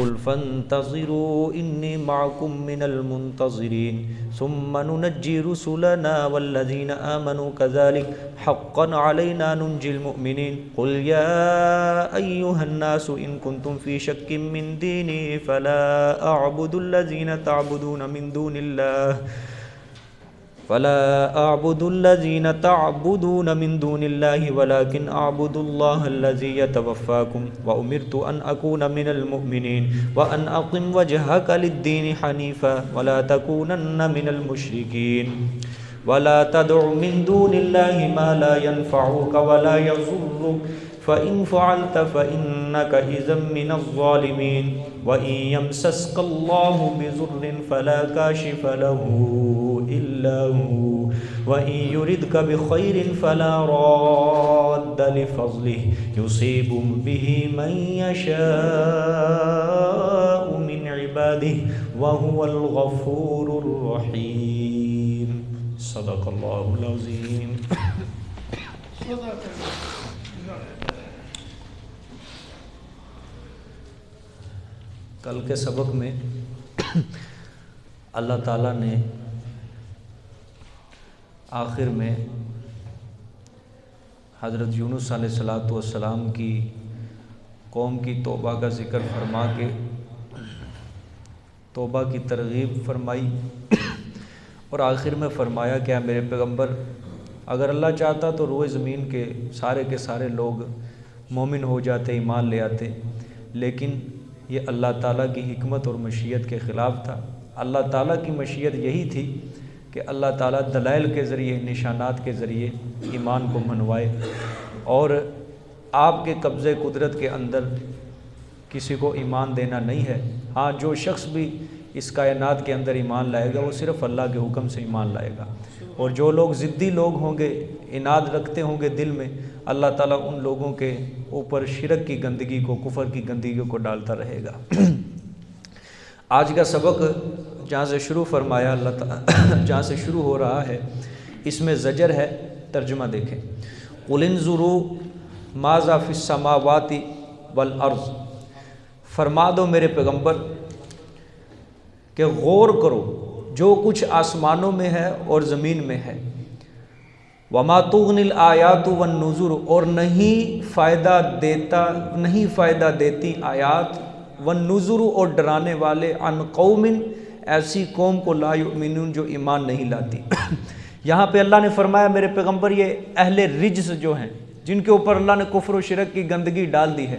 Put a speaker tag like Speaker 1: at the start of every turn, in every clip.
Speaker 1: قل فانتظروا إني معكم من المنتظرين ثم ننجي رسلنا والذين آمنوا كذلك حقا علينا ننجي المؤمنين قل يا أيها الناس إن كنتم في شك من ديني فلا أعبد الذين تعبدون من دون الله ولكن أعبد الله الذي يتوفاكم وأمرت أن أكون من المؤمنين وأن أقم وجهك للدين حنيفا ولا تكونن من المشركين ولا تدع من دون الله ما لا ينفعك ولا يضرك فإن فعلت فإنك إذا من الظالمين وإن يمسسك الله بضر فلا كاشف له إلا هو وإن يردك بخير فلا راد لفضله يصيب به من يشاء من عباده وهو الغفور الرحيم صدق الله العظيم. کل کے سبق میں اللہ تعالیٰ نے آخر میں حضرت یونس علیہ السلام کی قوم کی توبہ کا ذکر فرما کے توبہ کی ترغیب فرمائی اور آخر میں فرمایا کہ میرے پیغمبر اگر اللہ چاہتا تو روئے زمین کے سارے لوگ مومن ہو جاتے، ایمان لے آتے، لیکن یہ اللہ تعالیٰ کی حکمت اور مشیت کے خلاف تھا۔ اللہ تعالیٰ کی مشیت یہی تھی کہ اللہ تعالیٰ دلائل کے ذریعے، نشانات کے ذریعے ایمان کو منوائے، اور آپ کے قبضے قدرت کے اندر کسی کو ایمان دینا نہیں ہے۔ ہاں، جو شخص بھی اس کائنات کے اندر ایمان لائے گا وہ صرف اللہ کے حکم سے ایمان لائے گا، اور جو لوگ ضدی لوگ ہوں گے، عناد رکھتے ہوں گے دل میں، اللہ تعالیٰ ان لوگوں کے اوپر شرک کی گندگی کو، کفر کی گندگی کو ڈالتا رہے گا۔ آج کا سبق جہاں سے شروع فرمایا اللہ تعالیٰ، جہاں سے شروع ہو رہا ہے، اس میں زجر ہے۔ ترجمہ دیکھیں، قُلِ انظُرُوا ماذا فی السماوات والارض، فرما دو میرے پیغمبر کہ غور کرو جو کچھ آسمانوں میں ہے اور زمین میں ہے، وما تغنی الآیات والنذر، اور نہیں فائدہ دیتی آیات، والنذر، اور ڈرانے والے، عن قوم، ایسی قوم کو لا یؤمنون، جو ایمان نہیں لاتی۔ یہاں پہ اللہ نے فرمایا میرے پیغمبر یہ اہل رجس جو ہیں، جن کے اوپر اللہ نے کفر و شرک کی گندگی ڈال دی ہے،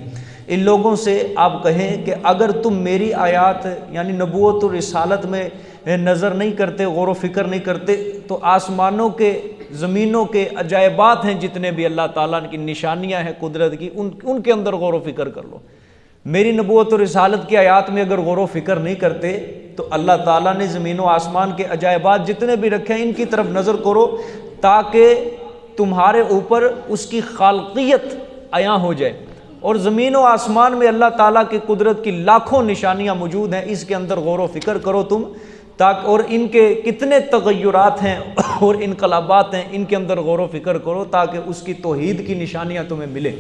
Speaker 1: ان لوگوں سے آپ کہیں کہ اگر تم میری آیات یعنی نبوت و رسالت میں نظر نہیں کرتے، غور و فکر نہیں کرتے، تو آسمانوں کے، زمینوں کے عجائبات ہیں جتنے بھی اللہ تعالیٰ کی نشانیاں ہیں قدرت کی، ان کے اندر غور و فکر کر لو۔ میری نبوت و رسالت کی آیات میں اگر غور و فکر نہیں کرتے تو اللہ تعالیٰ نے زمین و آسمان کے عجائبات جتنے بھی رکھے ہیں ان کی طرف نظر کرو، تاکہ تمہارے اوپر اس کی خالقیت عیاں ہو جائے۔ اور زمین و آسمان میں اللہ تعالیٰ کی قدرت کی لاکھوں نشانیاں موجود ہیں، اس کے اندر غور و فکر کرو تم، تاکہ اور ان کے کتنے تغیرات ہیں اور انقلابات ہیں، ان کے اندر غور و فکر کرو تاکہ اس کی توحید کی نشانیاں تمہیں ملے۔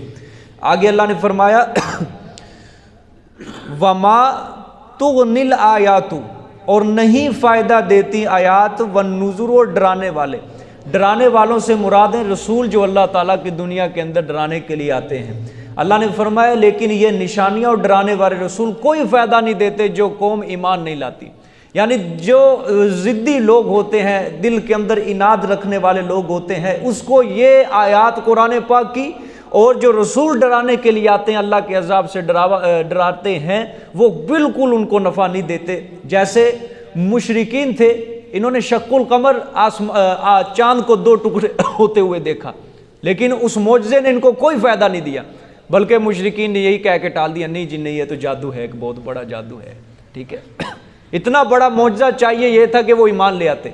Speaker 1: آگے اللہ نے فرمایا وما تغنی الآیات، اور نہیں فائدہ دیتی آیات، والنذر، اور ڈرانے والے۔ ڈرانے والوں سے مراد ہیں رسول جو اللہ تعالیٰ کی دنیا کے اندر ڈرانے کے لیے آتے ہیں۔ اللہ نے فرمایا لیکن یہ نشانیاں اور ڈرانے والے رسول کوئی فائدہ نہیں دیتے جو قوم ایمان نہیں لاتی، یعنی جو ضدی لوگ ہوتے ہیں، دل کے اندر عناد رکھنے والے لوگ ہوتے ہیں، اس کو یہ آیات قرآن پاک کی اور جو رسول ڈرانے کے لیے آتے ہیں، اللہ کے عذاب سے ڈراتے ہیں، وہ بالکل ان کو نفع نہیں دیتے۔ جیسے مشرکین تھے، انہوں نے شق القمر، چاند کو دو ٹکڑے ہوتے ہوئے دیکھا، لیکن اس معجزے نے ان کو کوئی فائدہ نہیں دیا، بلکہ مشرکین نے یہی کہہ کے ٹال دیا، نہیں جی نہیں، یہ تو جادو ہے، ایک بہت بڑا جادو ہے، ٹھیک ہے۔ اتنا بڑا معجزہ چاہیے یہ تھا کہ وہ ایمان لے آتے،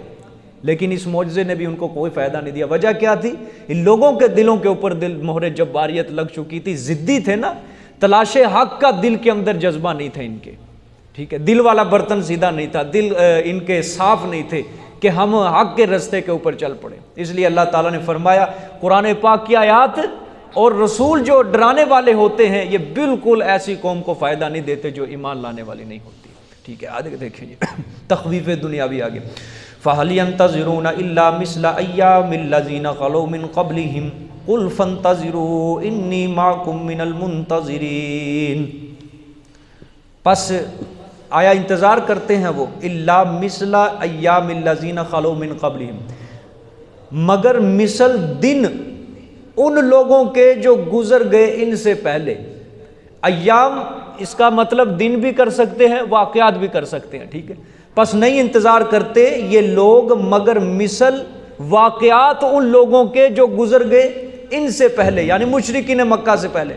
Speaker 1: لیکن اس معجزے نے بھی ان کو کوئی فائدہ نہیں دیا۔ وجہ کیا تھی؟ ان لوگوں کے دلوں کے اوپر مہر جباریت لگ چکی تھی، ضدی تھے نا، تلاش حق کا دل کے اندر جذبہ نہیں تھا ان کے، ٹھیک ہے، دل والا برتن سیدھا نہیں تھا، دل ان کے صاف نہیں تھے کہ ہم حق کے رستے کے اوپر چل پڑے۔ اس لیے اللہ تعالیٰ نے فرمایا قرآن پاک کی آیات اور رسول جو ڈرانے والے ہوتے ہیں یہ بالکل ایسی قوم کو فائدہ نہیں دیتے جو ایمان لانے والی نہیں ہوتی. ٹھیک ہے آگے دیکھیں جی تخویف دنیاوی آگے. فَهَلْ يَنْتَظِرُونَ إِلَّا مِثْلَ أَيَّامِ الَّذِينَ خَلَوْا مِنْ قَبْلِهِمْ قُلْ فَانْتَظِرُوا إِنِّي مَعَكُمْ مِنَ الْمُنْتَظِرِينَ. پس آیا انتظار کرتے ہیں وہ الا مثل ایام الذین خلو من قبلہم، مگر مثل دن ان لوگوں کے جو گزر گئے ان سے پہلے. ایام اس کا مطلب دن بھی کر سکتے ہیں، واقعات بھی کر سکتے ہیں. ٹھیک ہے پس نہیں انتظار کرتے یہ لوگ مگر مثل واقعات ان لوگوں کے جو گزر گئے ان سے پہلے، یعنی مشرکین مکہ سے پہلے.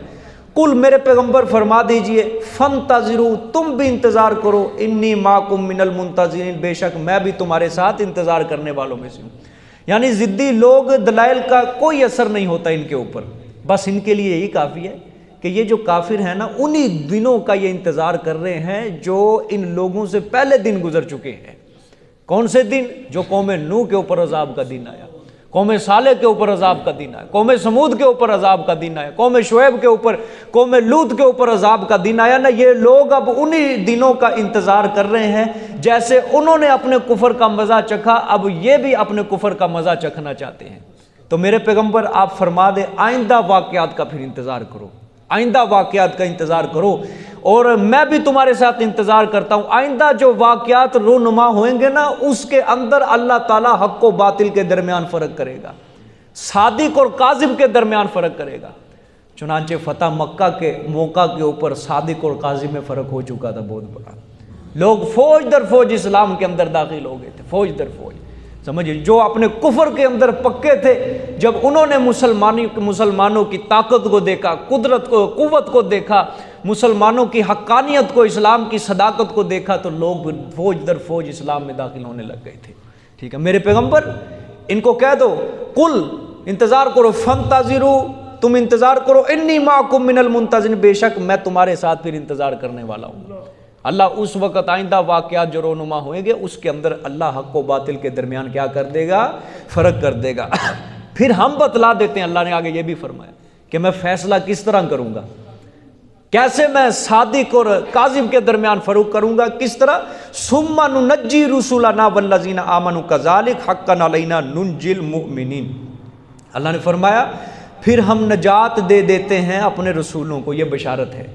Speaker 1: قل میرے پیغمبر فرما دیجئے فانتظروا تم بھی انتظار کرو، انی معکم من المنتظرین بے شک میں بھی تمہارے ساتھ انتظار کرنے والوں میں سے ہوں. یعنی ضدی لوگ دلائل کا کوئی اثر نہیں ہوتا ان کے اوپر، بس ان کے لیے یہی کافی ہے کہ یہ جو کافر ہیں نا انہی دنوں کا یہ انتظار کر رہے ہیں جو ان لوگوں سے پہلے دن گزر چکے ہیں. کون سے دن؟ جو قوم نوح کے اوپر عذاب کا دن آیا، قوم صالح کے اوپر عذاب کا دن آیا، قوم سمود کے اوپر عذاب کا دن آیا، قوم شعیب کے اوپر، قوم لوط کے اوپر عذاب کا دن آیا نا. یہ لوگ اب انہی دنوں کا انتظار کر رہے ہیں. جیسے انہوں نے اپنے کفر کا مزہ چکھا اب یہ بھی اپنے کفر کا مزہ چکھنا چاہتے ہیں. تو میرے پیغمبر آپ فرما دیں آئندہ واقعات کا پھر انتظار کرو، آئندہ واقعات کا انتظار کرو، اور میں بھی تمہارے ساتھ انتظار کرتا ہوں. آئندہ جو واقعات رونما ہوئیں گے نا اس کے اندر اللہ تعالیٰ حق و باطل کے درمیان فرق کرے گا، صادق اور کاذب کے درمیان فرق کرے گا. چنانچہ فتح مکہ کے موقع کے اوپر صادق اور کاذب میں فرق ہو چکا تھا بہت بڑا. لوگ فوج در فوج اسلام کے اندر داخل ہو گئے تھے، فوج در فوج. سمجھے جو اپنے کفر کے اندر پکے تھے جب انہوں نے مسلمانوں کی طاقت کو دیکھا، قدرت کو، قوت کو دیکھا، مسلمانوں کی حقانیت کو، اسلام کی صداقت کو دیکھا تو لوگ فوج در فوج اسلام میں داخل ہونے لگ گئے تھے. ٹھیک ہے میرے پیغمبر ان کو کہہ دو قل انتظار کرو، فانتظروا تم انتظار کرو، انی معکم من المنتظرین بے شک میں تمہارے ساتھ پھر انتظار کرنے والا ہوں. اللہ اس وقت آئندہ واقعات جو رونما ہوئیں گے اس کے اندر اللہ حق و باطل کے درمیان کیا کر دے گا؟ فرق کر دے گا. پھر ہم بتلا دیتے ہیں، اللہ نے آگے یہ بھی فرمایا کہ میں فیصلہ کس طرح کروں گا، کیسے میں صادق اور کاذب کے درمیان فرق کروں گا، کس طرح. ثم ننجی رسولنا والذین آمنوا کذالک حقا علینا ننجی المؤمنین. اللہ نے فرمایا پھر ہم نجات دے دیتے ہیں اپنے رسولوں کو، یہ بشارت ہے،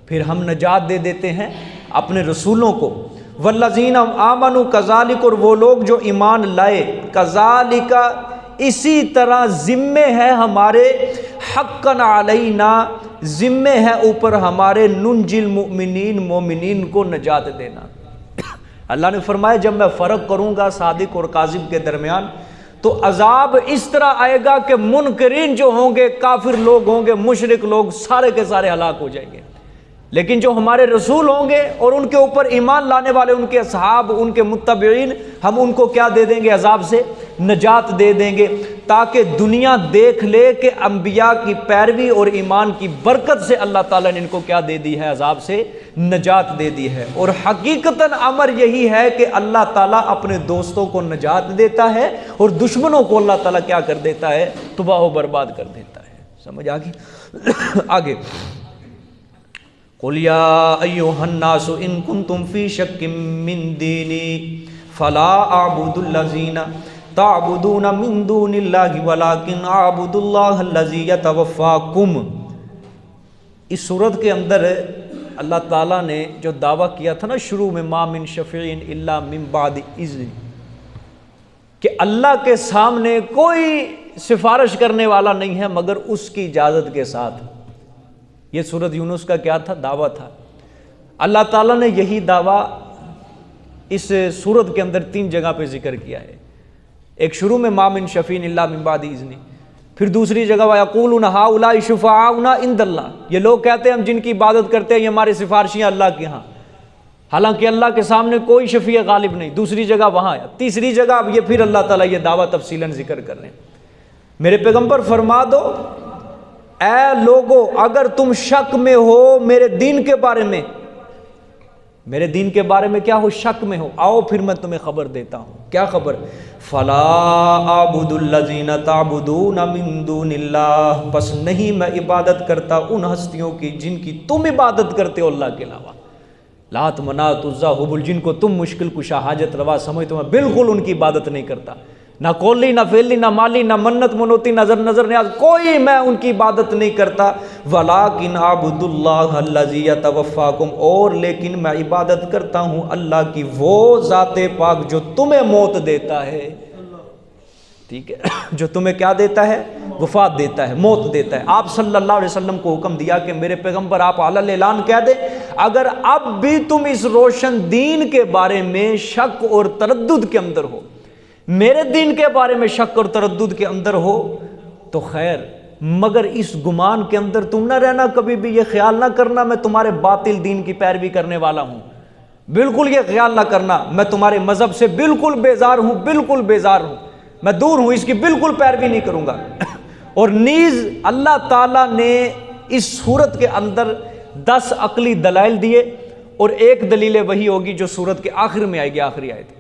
Speaker 1: پھر ہم نجات دے دیتے ہیں اپنے رسولوں کو. والذین آمنوا کذالک اور وہ لوگ جو ایمان لائے، کذالک اسی طرح ذمے ہے ہمارے، حقا علینا ذمے ہے اوپر ہمارے، ننجی المؤمنین مومنین کو نجات دینا. اللہ نے فرمایا جب میں فرق کروں گا صادق اور کاذب کے درمیان تو عذاب اس طرح آئے گا کہ منکرین جو ہوں گے، کافر لوگ ہوں گے، مشرک لوگ سارے کے سارے ہلاک ہو جائیں گے. لیکن جو ہمارے رسول ہوں گے اور ان کے اوپر ایمان لانے والے، ان کے اصحاب، ان کے متبعین، ہم ان کو کیا دے دیں گے؟ عذاب سے نجات دے دیں گے، تاکہ دنیا دیکھ لے کہ انبیاء کی پیروی اور ایمان کی برکت سے اللہ تعالیٰ نے ان کو کیا دے دی ہے؟ عذاب سے نجات دے دی ہے. اور حقیقتاً امر یہی ہے کہ اللہ تعالیٰ اپنے دوستوں کو نجات دیتا ہے اور دشمنوں کو اللہ تعالیٰ کیا کر دیتا ہے؟ تباہ و برباد کر دیتا ہے. سمجھ آگے؟ آگے قُلْ يَا أَيُّهَا النَّاسُ إِن كُنتُمْ فِي شَكٍّ مِّن دِينِي فَلَا أَعْبُدُ الَّذِينَ تَعْبُدُونَ مِن دُونِ اللَّهِ وَلَكِنْ أَعْبُدُ اللَّهَ الَّذِي يَتَوَفَّاكُمْ. اس صورت کے اندر اللہ تعالیٰ نے جو دعویٰ کیا تھا نا شروع میں، مَا مِن شَفِيعٍ إِلَّا مِن بَعْدِ إِذْنِ، کہ اللہ کے سامنے کوئی سفارش کرنے والا نہیں ہے مگر اس کی اجازت کے ساتھ. یہ سورۃ یونس کا کیا تھا؟ دعویٰ تھا. اللہ تعالیٰ نے یہی دعویٰ اس سورت کے اندر 3 جگہ پہ ذکر کیا ہے. ایک شروع میں مَا مِن شَفِيعٍ إِلَّا مِن بَعْدِ إِذْنِ، پھر دوسری جگہ وَيَقُولُونَ هَؤُلَاءِ شُفَعَاؤُنَا عِندَ اللَّهِ، یہ لوگ کہتے ہیں ہم جن کی عبادت کرتے ہیں یہ ہمارے سفارشی ہیں اللہ کے ہاں، حالانکہ اللہ کے سامنے کوئی شفیع غالب نہیں. دوسری جگہ وہاں ہے. تیسری جگہ اب یہ پھر اللہ تعالیٰ یہ دعویٰ تفصیلاً ذکر کر رہے ہیں. میرے پیغمبر فرما دو اے لوگو اگر تم شک میں ہو میرے دین کے بارے میں، میرے دین کے بارے میں کیا ہو شک میں ہو، آؤ پھر میں تمہیں خبر دیتا ہوں۔ کیا خبر؟ فلا اعبد الذین تعبدون من دون اللہ، پس نہیں میں عبادت کرتا ان ہستیوں کی جن کی تم عبادت کرتے ہو اللہ کے علاوہ۔ لات منات عزا حبل، جن کو تم مشکل کشا حاجت روا سمجھتے ہو، میں بالکل ان کی عبادت نہیں کرتا، نہ کولی نہ فیلی نہ مالی نہ منت منوتی نظر نیاز، کوئی میں ان کی عبادت نہیں کرتا۔ ولیکن اعبد اللہ الذی یتوفاکم، اور لیکن میں عبادت کرتا ہوں اللہ کی وہ ذات پاک جو تمہیں موت دیتا ہے، ٹھیک ہے، جو تمہیں کیا دیتا ہے؟ وفات دیتا ہے، موت دیتا ہے۔ آپ صلی اللہ علیہ وسلم کو حکم دیا کہ میرے پیغمبر آپ علی اعلان کہہ دیں، اگر اب بھی تم اس روشن دین کے بارے میں شک اور تردد کے اندر ہو، میرے دین کے بارے میں شک اور تردد کے اندر ہو تو خیر، مگر اس گمان کے اندر تم نہ رہنا، کبھی بھی یہ خیال نہ کرنا میں تمہارے باطل دین کی پیروی کرنے والا ہوں، بالکل یہ خیال نہ کرنا میں تمہارے مذہب سے بالکل بیزار ہوں، بالکل بیزار ہوں، میں دور ہوں، اس کی بالکل پیروی نہیں کروں گا۔ اور نیز اللہ تعالیٰ نے اس صورت کے اندر 10 عقلی دلائل دیے، اور ایک دلیل وہی ہوگی جو صورت کے آخر میں آئے گی، آخری آیت۔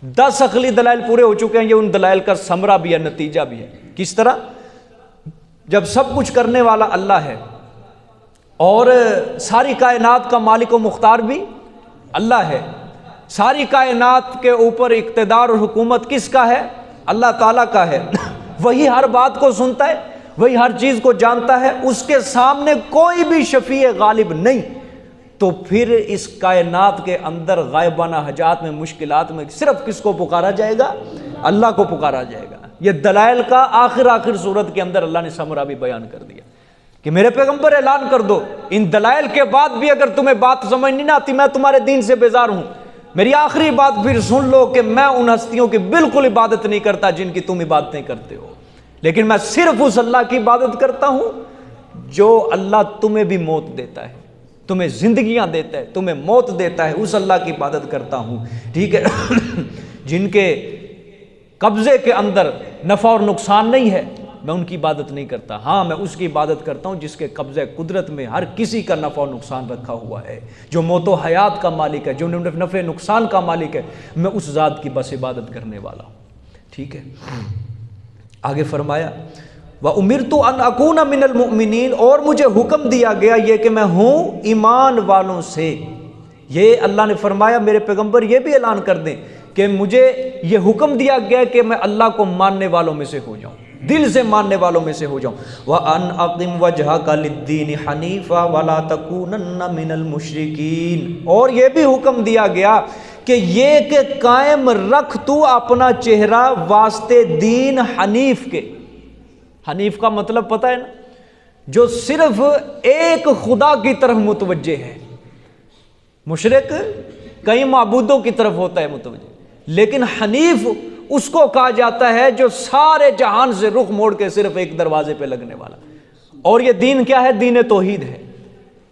Speaker 1: 10 عقلی دلائل پورے ہو چکے ہیں، یہ ان دلائل کا ثمرہ بھی ہے، نتیجہ بھی ہے۔ کس طرح؟ جب سب کچھ کرنے والا اللہ ہے اور ساری کائنات کا مالک و مختار بھی اللہ ہے، ساری کائنات کے اوپر اقتدار اور حکومت کس کا ہے؟ اللہ تعالیٰ کا ہے، وہی ہر بات کو سنتا ہے، وہی ہر چیز کو جانتا ہے، اس کے سامنے کوئی بھی شفیع غالب نہیں، تو پھر اس کائنات کے اندر غائبانہ حاجات میں مشکلات میں صرف کس کو پکارا جائے گا؟ اللہ کو پکارا جائے گا۔ یہ دلائل کا آخر صورت کے اندر اللہ نے ثمرہ بھی بیان کر دیا کہ میرے پیغمبر اعلان کر دو، ان دلائل کے بعد بھی اگر تمہیں بات سمجھ نہیں آتی، میں تمہارے دین سے بیزار ہوں، میری آخری بات پھر سن لو کہ میں ان ہستیوں کی بالکل عبادت نہیں کرتا جن کی تم عبادتیں کرتے ہو، لیکن میں صرف اس اللہ کی عبادت کرتا ہوں جو اللہ تمہیں بھی موت دیتا ہے، تمہیں زندگیاں دیتا ہے، تمہیں موت دیتا ہے، اس اللہ کی عبادت کرتا ہوں، ٹھیک ہے، جن کے قبضے کے اندر نفع اور نقصان نہیں ہے، میں ان کی عبادت نہیں کرتا، ہاں میں اس کی عبادت کرتا ہوں جس کے قبضہ قدرت میں ہر کسی کا نفع و نقصان رکھا ہوا ہے، جو موت و حیات کا مالک ہے، جو نفع نقصان کا مالک ہے، میں اس ذات کی بس عبادت کرنے والا ہوں، ٹھیک ہے۔ آگے فرمایا وَأُمِرْتُ أَنْ أَكُونَ مِنَ الْمُؤْمِنِينَ، اور مجھے حکم دیا گیا یہ کہ میں ہوں ایمان والوں سے۔ یہ اللہ نے فرمایا میرے پیغمبر یہ بھی اعلان کر دیں کہ مجھے یہ حکم دیا گیا کہ میں اللہ کو ماننے والوں میں سے ہو جاؤں، دل سے ماننے والوں میں سے ہو جاؤں۔ وَأَنْ أَقِمْ وَجْهَكَ لِلدِّينِ حَنِيفًا وَلَا تَكُونَنَّ مِنَ الْمُشْرِكِينَ، اور یہ بھی حکم دیا گیا کہ یہ کہ قائم رکھ تو اپنا چہرہ واسطے دین حنیف کے۔ حنیف کا مطلب پتہ ہے نا، جو صرف ایک خدا کی طرف متوجہ ہے۔ مشرک کئی معبودوں کی طرف ہوتا ہے متوجہ، لیکن حنیف اس کو کہا جاتا ہے جو سارے جہان سے رخ موڑ کے صرف ایک دروازے پہ لگنے والا، اور یہ دین کیا ہے؟ دین توحید ہے۔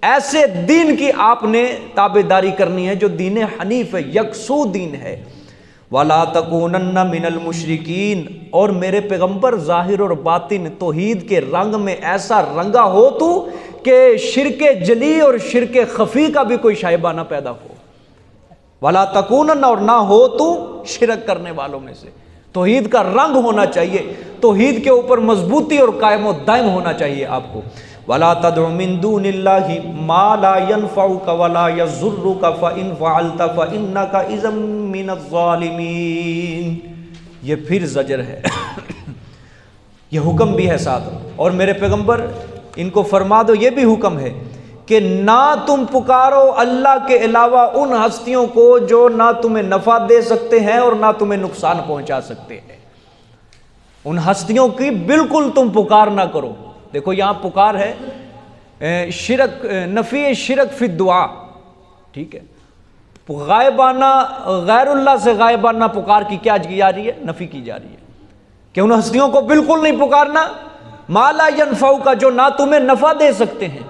Speaker 1: ایسے دین کی آپ نے تابعداری کرنی ہے جو دین حنیف ہے، یکسو دین ہے۔ وَلَا تَكُونَنَّ مِنَ الْمُشْرِكِينَ، اور میرے پیغمبر ظاہر اور باطن توحید کے رنگ میں ایسا رنگا ہو تو کہ شرک جلی اور شرک خفی کا بھی کوئی شائبہ نہ پیدا ہو۔ وَلَا تَكُونَنَّ، اور نہ ہو تو شرک کرنے والوں میں سے۔ توحید کا رنگ ہونا چاہیے، توحید کے اوپر مضبوطی اور قائم و دائم ہونا چاہیے آپ کو۔ وَلَا تَدْعُ مِن دُونِ اللَّهِ مَا لَا يَنفَعُكَ وَلَا يَضُرُّكَ فَإِنْ فَعَلْتَ فَإِنَّكَ إِذًا مِّنَ الظَّالِمِينَ۔ یہ پھر زجر ہے، یہ حکم بھی ہے ساتھ، اور میرے پیغمبر ان کو فرما دو یہ بھی حکم ہے کہ نہ تم پکارو اللہ کے علاوہ ان ہستیوں کو جو نہ تمہیں نفع دے سکتے ہیں اور نہ تمہیں نقصان پہنچا سکتے ہیں، ان ہستیوں کی بالکل تم پکار نہ کرو۔ دیکھو یہاں پکار ہے شرک، نفی شرک فی الدعا، ٹھیک ہے، غائبانہ غیر اللہ سے غائبانہ پکار کی کیا کی جا رہی ہے؟ نفی کی جا رہی ہے کہ ان ہستیوں کو بالکل نہیں پکارنا، ما لا ينفعک، جو نہ تمہیں نفع دے سکتے ہیں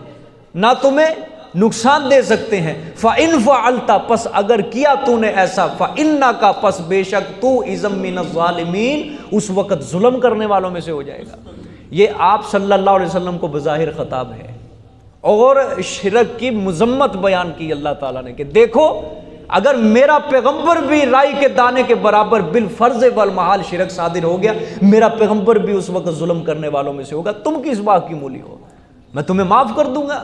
Speaker 1: نہ تمہیں نقصان دے سکتے ہیں۔ فَإِنْ فَعَلْتَ، پس اگر کیا تو نے ایسا، فَإِنَّكَ، پس بے شک تو، اِذًا مِّنَ الظَّالِمِينَ، اس وقت ظلم کرنے والوں میں سے ہو جائے گا۔ یہ آپ صلی اللہ علیہ وسلم کو بظاہر خطاب ہے، اور شرک کی مذمت بیان کی اللہ تعالیٰ نے کہ دیکھو اگر میرا پیغمبر بھی رائی کے دانے کے برابر بالفرض والمحال شرک صادر ہو گیا، میرا پیغمبر بھی اس وقت ظلم کرنے والوں میں سے ہوگا، تم کس بات کی مولی ہو، میں تمہیں معاف کر دوں گا۔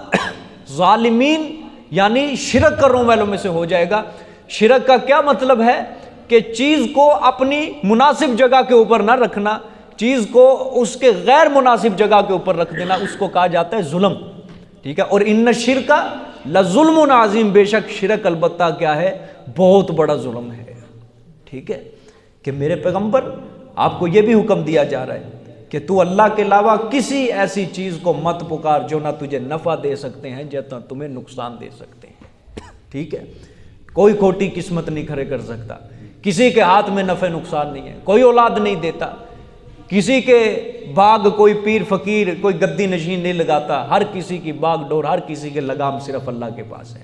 Speaker 1: ظالمین یعنی شرک کرنے والوں میں سے ہو جائے گا۔ شرک کا کیا مطلب ہے کہ چیز کو اپنی مناسب جگہ کے اوپر نہ رکھنا، چیز کو اس کے غیر مناسب جگہ کے اوپر رکھ دینا، اس کو کہا جاتا ہے ظلم، ٹھیک ہے۔ اور ان الشرک لظلم عظیم، بے شک شرک البتہ کیا ہے، بہت بڑا ظلم ہے، ٹھیک ہے۔ کہ میرے پیغمبر آپ کو یہ بھی حکم دیا جا رہا ہے کہ تو اللہ کے علاوہ کسی ایسی چیز کو مت پکار جو نہ تجھے نفع دے سکتے ہیں جتنا تمہیں نقصان دے سکتے ہیں، ٹھیک ہے۔ کوئی کھوٹی قسمت نہیں کھڑے کر سکتا، کسی کے ہاتھ میں نفع نقصان نہیں ہے، کوئی اولاد نہیں دیتا، کسی کے باغ کوئی پیر فقیر کوئی گدی نشین نہیں لگاتا، ہر کسی کی باغ ڈور، ہر کسی کے لگام صرف اللہ کے پاس ہے۔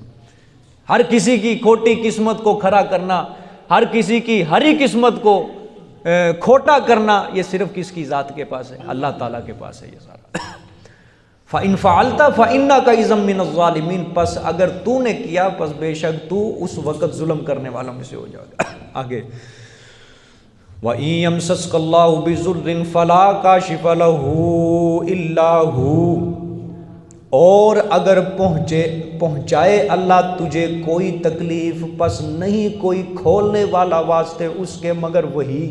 Speaker 1: ہر کسی کی کھوٹی قسمت کو کھڑا کرنا، ہر کسی کی ہری قسمت کو کھوٹا کرنا، یہ صرف کس کی ذات کے پاس ہے، اللہ تعالیٰ کے پاس ہے یہ سارا۔ فَإِن فَعَلْتَ فَإِنَّكَ إِذًا مِّنَ الظَّالِمِينَ، پس اگر تو نے کیا پس بے شک تو اس وقت ظلم کرنے والوں میں سے ہو جائے گا۔ آگے وَإِن يَمْسَسْكَ اللَّهُ بِضُرٍّ فَلَا كَاشِفَ لَهُ إِلَّا هُوَ، اور اگر پہنچائے اللہ تجھے کوئی تکلیف پس نہیں کوئی کھولنے والا واسطے اس کے مگر وہی۔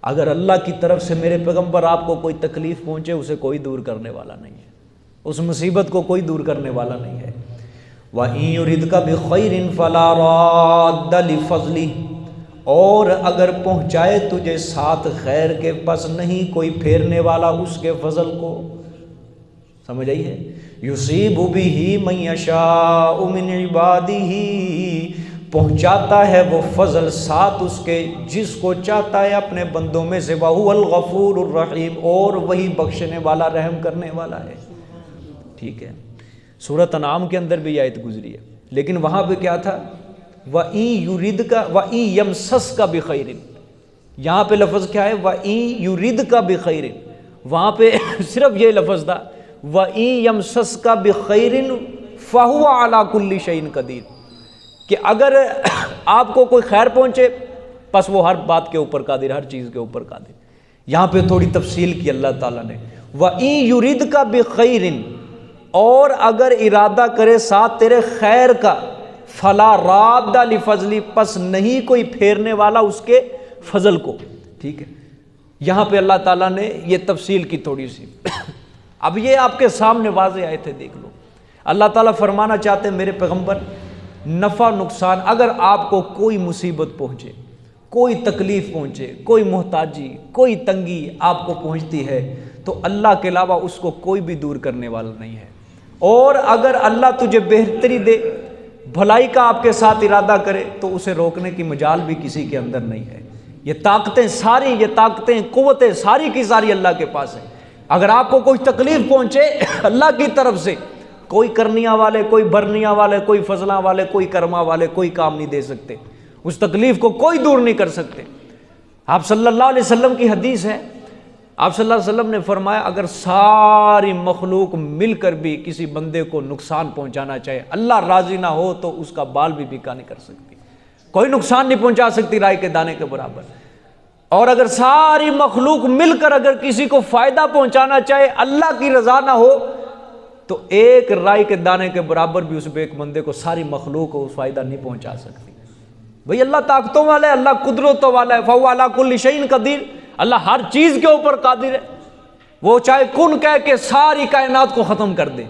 Speaker 1: اگر اللہ کی طرف سے میرے پیغمبر آپ کو کوئی تکلیف پہنچے اسے کوئی دور کرنے والا نہیں ہے، اس مصیبت کو کوئی دور کرنے والا نہیں ہے۔ وَإِن يُرِدْكَ بِخَيْرٍ فَلَا رَادَّ لِفَضْلِهِ، اور اگر پہنچائے تجھے ساتھ خیر کے پس نہیں کوئی پھیرنے والا اس کے فضل کو، سمجھ آئی ہے۔ یصیب بہ من یشاء من عبادہ، پہنچاتا ہے وہ فضل ساتھ اس کے جس کو چاہتا ہے اپنے بندوں میں سے، وہو الغفور الرحیم، اور وہی بخشنے والا رحم کرنے والا ہے، ٹھیک ہے۔ سورۃ انعام کے اندر بھی آیت گزری ہے، لیکن وہاں پہ کیا تھا، وَإِن يُرِدْكَ وَإِن يَمْسَسْكَ بِخَيْرٍ، یہاں پہ لفظ کیا ہے، وَإِن يُرِدْكَ بِخَيْرٍ، وہاں پہ صرف یہ لفظ تھا وَإِن يَمْسَسْكَ بِخَيْرٍ فَهُوَ عَلَى كُلِّ شَيْءٍ قَدِيرٌ، کہ اگر آپ کو کوئی خیر پہنچے پس وہ ہر بات کے اوپر قادر، ہر چیز کے اوپر قادر۔ یہاں پہ تھوڑی تفصیل کی اللہ تعالیٰ نے، وَإِن يُرِدْكَ بِخَيْرٍ، اور اگر ارادہ کرے ساتھ تیرے خیر کا، فَلَا رَادَّ لِفَضْلِ، پس نہیں کوئی پھیرنے والا اس کے فضل کو، ٹھیک ہے۔ یہاں پہ اللہ تعالیٰ نے یہ تفصیل کی تھوڑی سی، اب یہ آپ کے سامنے واضح آئے تھے، دیکھ لو۔ اللہ تعالیٰ فرمانا چاہتے ہیں میرے پیغمبر نفع نقصان، اگر آپ کو کوئی مصیبت پہنچے، کوئی تکلیف پہنچے، کوئی محتاجی، کوئی تنگی آپ کو پہنچتی ہے تو اللہ کے علاوہ اس کو کوئی بھی دور کرنے والا نہیں ہے۔ اور اگر اللہ تجھے بہتری دے، بھلائی کا آپ کے ساتھ ارادہ کرے تو اسے روکنے کی مجال بھی کسی کے اندر نہیں ہے۔ یہ طاقتیں ساری، یہ طاقتیں قوتیں ساری کی ساری اللہ کے پاس ہیں۔ اگر آپ کو کوئی تکلیف پہنچے اللہ کی طرف سے، کوئی کرنیاں والے، کوئی بھرنیاں والے، کوئی فضلاں والے، کوئی کرما والے کوئی کام نہیں دے سکتے، اس تکلیف کو کوئی دور نہیں کر سکتے۔ آپ صلی اللہ علیہ وسلم کی حدیث ہے، آپ صلی اللہ علیہ وسلم نے فرمایا اگر ساری مخلوق مل کر بھی کسی بندے کو نقصان پہنچانا چاہے، اللہ راضی نہ ہو تو اس کا بال بھی بیکا نہیں کر سکتی، کوئی نقصان نہیں پہنچا سکتی رائی کے دانے کے برابر۔ اور اگر ساری مخلوق مل کر اگر کسی کو فائدہ پہنچانا چاہے، اللہ کی رضا نہ ہو تو ایک رائی کے دانے کے برابر بھی اس ایک بندے کو ساری مخلوق کو فائدہ نہیں پہنچا سکتی۔ بھئی اللہ طاقتوں والا ہے، اللہ قدرتوں والا ہے، فَهُوَ عَلَى كُلِّ شَيْءٍ قَدِيرٌ، اللہ ہر چیز کے اوپر قادر ہے۔ وہ چاہے کن کہہ کے ساری کائنات کو ختم کر دے،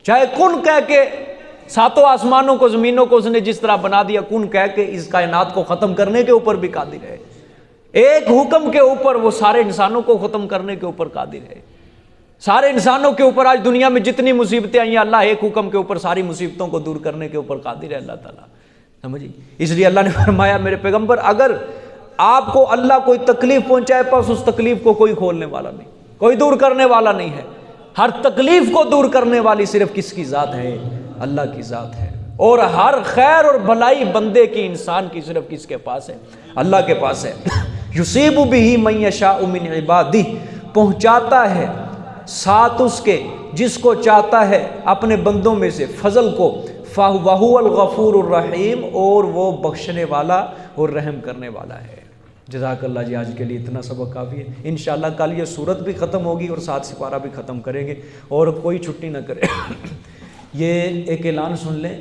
Speaker 1: چاہے کن کہہ کے ساتوں آسمانوں کو زمینوں کو اس نے جس طرح بنا دیا، کن کہہ کے اس کائنات کو ختم کرنے کے اوپر بھی قادر ہے۔ ایک حکم کے اوپر وہ سارے انسانوں کو ختم کرنے کے اوپر قادر ہے۔ سارے انسانوں کے اوپر آج دنیا میں جتنی مصیبتیں آئی ہیں، اللہ ایک حکم کے اوپر ساری مصیبتوں کو دور کرنے کے اوپر قادر ہے اللہ تعالیٰ، سمجھیں۔ اس لیے اللہ نے فرمایا میرے پیغمبر اگر آپ کو اللہ کوئی تکلیف پہنچائے پس اس تکلیف کو کوئی کھولنے والا نہیں، کوئی دور کرنے والا نہیں ہے۔ ہر تکلیف کو دور کرنے والی صرف کس کی ذات ہے؟ اللہ کی ذات ہے۔ اور ہر خیر اور بھلائی بندے کی، انسان کی، صرف کس کے پاس ہے؟ اللہ کے پاس ہے۔ یصیب بہ من یشاء من عبادہ، پہنچاتا ہے ساتھ اس کے جس کو چاہتا ہے اپنے بندوں میں سے فضل کو، فَهُوَ الْغَفُورُ الرَّحِيمُ، اور وہ بخشنے والا اور رحم کرنے والا ہے۔ جزاک اللہ جی، آج کے لیے اتنا سبق کافی ہے۔ انشاءاللہ کل یہ سورت بھی ختم ہوگی اور 7 سپارہ بھی ختم کریں گے، اور کوئی چھٹی نہ کرے۔ یہ ایک اعلان سن لیں،